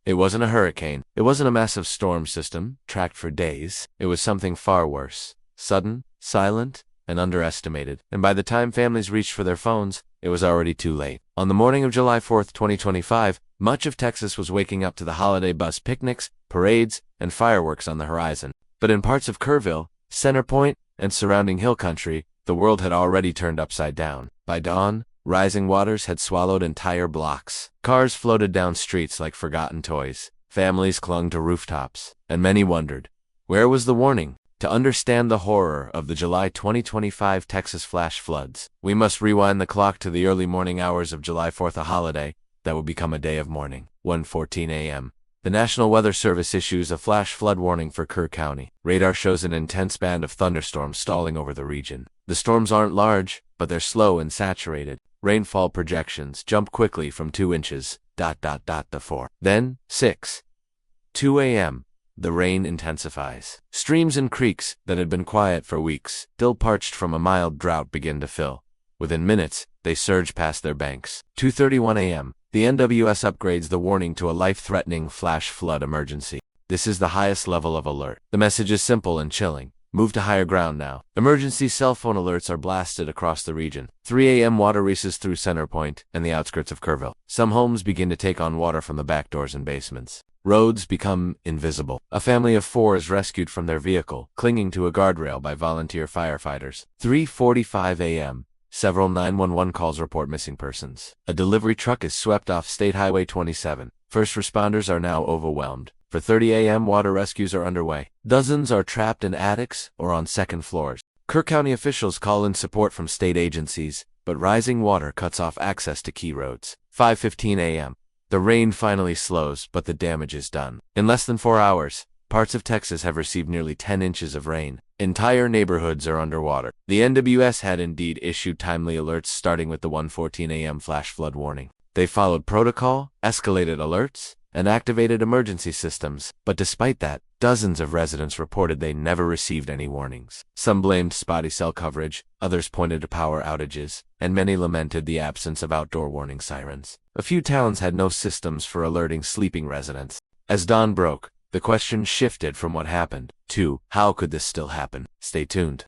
It wasn't a hurricane. It wasn't a massive storm system, tracked for days. It was something far worse. Sudden, silent, and underestimated. And by the time families reached for their phones, it was already too late. On the morning of July 4th, 2025, much of Texas was waking up to the holiday bus picnics, parades, and fireworks on the horizon. But in parts of Kerrville, Center Point, and surrounding hill country, the world had already turned upside down. By dawn, rising waters had swallowed entire blocks. Cars floated down streets like forgotten toys. Families clung to rooftops. And many wondered, where was the warning? To understand the horror of the July 2025 Texas flash floods, we must rewind the clock to the early morning hours of July 4th, a holiday that would become a day of mourning. 1:14 a.m. The National Weather Service issues a flash flood warning for Kerr County. Radar shows an intense band of thunderstorms stalling over the region. The storms aren't large, but they're slow and saturated. Rainfall projections jump quickly from 2 inches, to 4. Then, 6:02 a.m., the rain intensifies. Streams and creeks that had been quiet for weeks, still parched from a mild drought, begin to fill. Within minutes, they surge past their banks. 2:31 a.m., the NWS upgrades the warning to a life-threatening flash flood emergency. This is the highest level of alert. The message is simple and chilling. Move to higher ground now. Emergency cell phone alerts are blasted across the region. 3 a.m. water races through Center Point and the outskirts of Kerrville. Some homes begin to take on water from the back doors and basements. Roads become invisible. A family of 4 is rescued from their vehicle, clinging to a guardrail by volunteer firefighters. 3:45 a.m. Several 911 calls report missing persons. A delivery truck is swept off State Highway 27. First responders are now overwhelmed. For 30 a.m., water rescues are underway. Dozens are trapped in attics or on second floors. Kerr County officials call in support from state agencies, but rising water cuts off access to key roads. 5:15 a.m. The rain finally slows, but the damage is done. In less than 4 hours, parts of Texas have received nearly 10 inches of rain. Entire neighborhoods are underwater. The NWS had indeed issued timely alerts, starting with the 1:14 a.m. flash flood warning. They followed protocol, escalated alerts, and activated emergency systems. But despite that, dozens of residents reported they never received any warnings. Some blamed spotty cell coverage, others pointed to power outages, and many lamented the absence of outdoor warning sirens. A few towns had no systems for alerting sleeping residents. As dawn broke, the question shifted from what happened to how could this still happen? Stay tuned.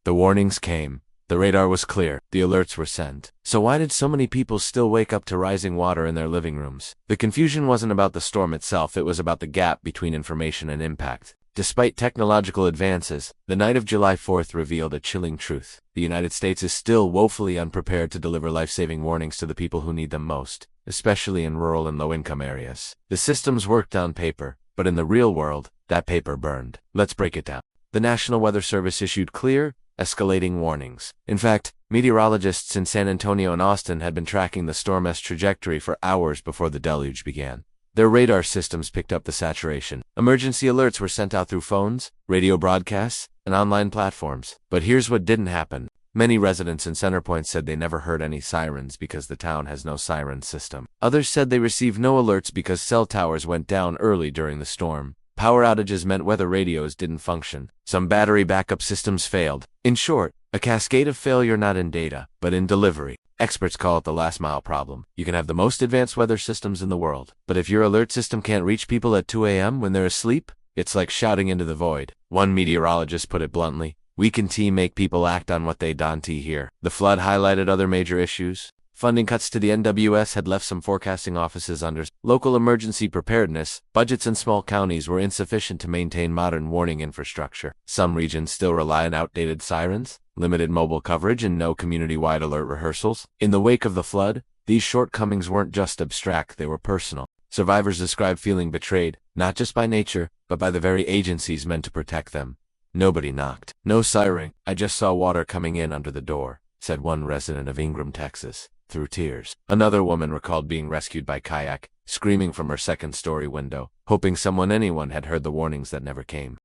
The warnings came. The radar was clear. The alerts were sent. So why did so many people still wake up to rising water in their living rooms? The confusion wasn't about the storm itself, it was about the gap between information and impact. Despite technological advances, the night of July 4th revealed a chilling truth. The United States is still woefully unprepared to deliver life-saving warnings to the people who need them most, especially in rural and low-income areas. The systems worked on paper, but in the real world, that paper burned. Let's break it down. The National Weather Service issued clear, escalating warnings. In fact, meteorologists in San Antonio and Austin had been tracking the storm's trajectory for hours before the deluge began. Their radar systems picked up the saturation. Emergency alerts were sent out through phones, radio broadcasts, and online platforms. But here's what didn't happen. Many residents in Center Point said they never heard any sirens because the town has no siren system. Others said they received no alerts because cell towers went down early during the storm. Power outages meant weather radios didn't function. Some battery backup systems failed. In short, a cascade of failure not in data, but in delivery. Experts call it the last mile problem. You can have the most advanced weather systems in the world, but if your alert system can't reach people at 2 a.m. when they're asleep, it's like shouting into the void. One meteorologist put it bluntly, "We can make people act on what they don't hear." The flood highlighted other major issues. Funding cuts to the NWS had left some forecasting offices under local emergency preparedness. Budgets in small counties were insufficient to maintain modern warning infrastructure. Some regions still rely on outdated sirens, limited mobile coverage, and no community-wide alert rehearsals. In the wake of the flood, these shortcomings weren't just abstract, they were personal. Survivors described feeling betrayed, not just by nature, but by the very agencies meant to protect them. Nobody knocked. No siren. "I just saw water coming in under the door," said one resident of Ingram, Texas, through tears. Another woman recalled being rescued by kayak, screaming from her second-story window, hoping anyone had heard the warnings that never came.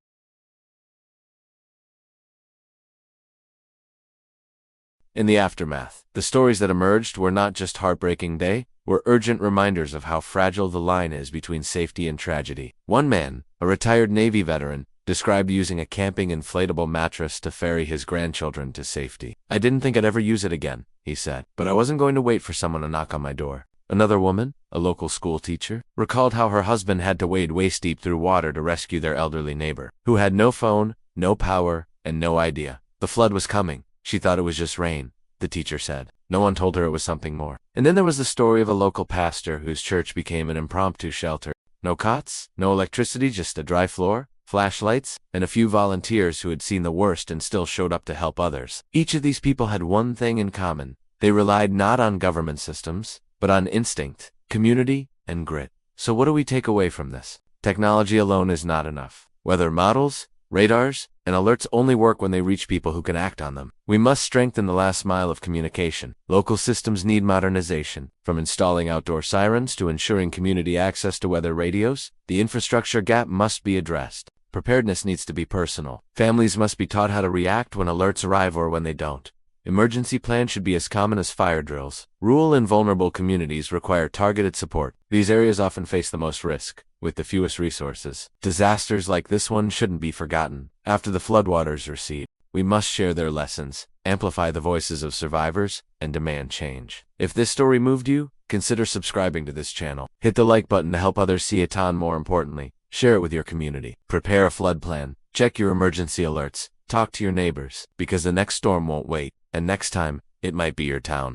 In the aftermath, the stories that emerged were not just heartbreaking, they were urgent reminders of how fragile the line is between safety and tragedy. One man, a retired Navy veteran, described using a camping inflatable mattress to ferry his grandchildren to safety. "I didn't think I'd ever use it again," he said, "but I wasn't going to wait for someone to knock on my door." Another woman, a local school teacher, recalled how her husband had to wade waist-deep through water to rescue their elderly neighbor, who had no phone, no power, and no idea. The flood was coming. She thought it was just rain, the teacher said. No one told her it was something more. And then there was the story of a local pastor whose church became an impromptu shelter. No cots, no electricity, just a dry floor, flashlights, and a few volunteers who had seen the worst and still showed up to help others. Each of these people had one thing in common. They relied not on government systems, but on instinct, community, and grit. So what do we take away from this? Technology alone is not enough. Weather models, radars, and alerts only work when they reach people who can act on them. We must strengthen the last mile of communication. Local systems need modernization. From installing outdoor sirens to ensuring community access to weather radios, the infrastructure gap must be addressed. Preparedness needs to be personal. Families must be taught how to react when alerts arrive or when they don't. Emergency plans should be as common as fire drills. Rural and vulnerable communities require targeted support. These areas often face the most risk, with the fewest resources. Disasters like this one shouldn't be forgotten. After the floodwaters recede, we must share their lessons, amplify the voices of survivors, and demand change. If this story moved you, consider subscribing to this channel. Hit the like button to help others see it on. More importantly, share it with your community. Prepare a flood plan. Check your emergency alerts. Talk to your neighbors, because the next storm won't wait, and next time, it might be your town.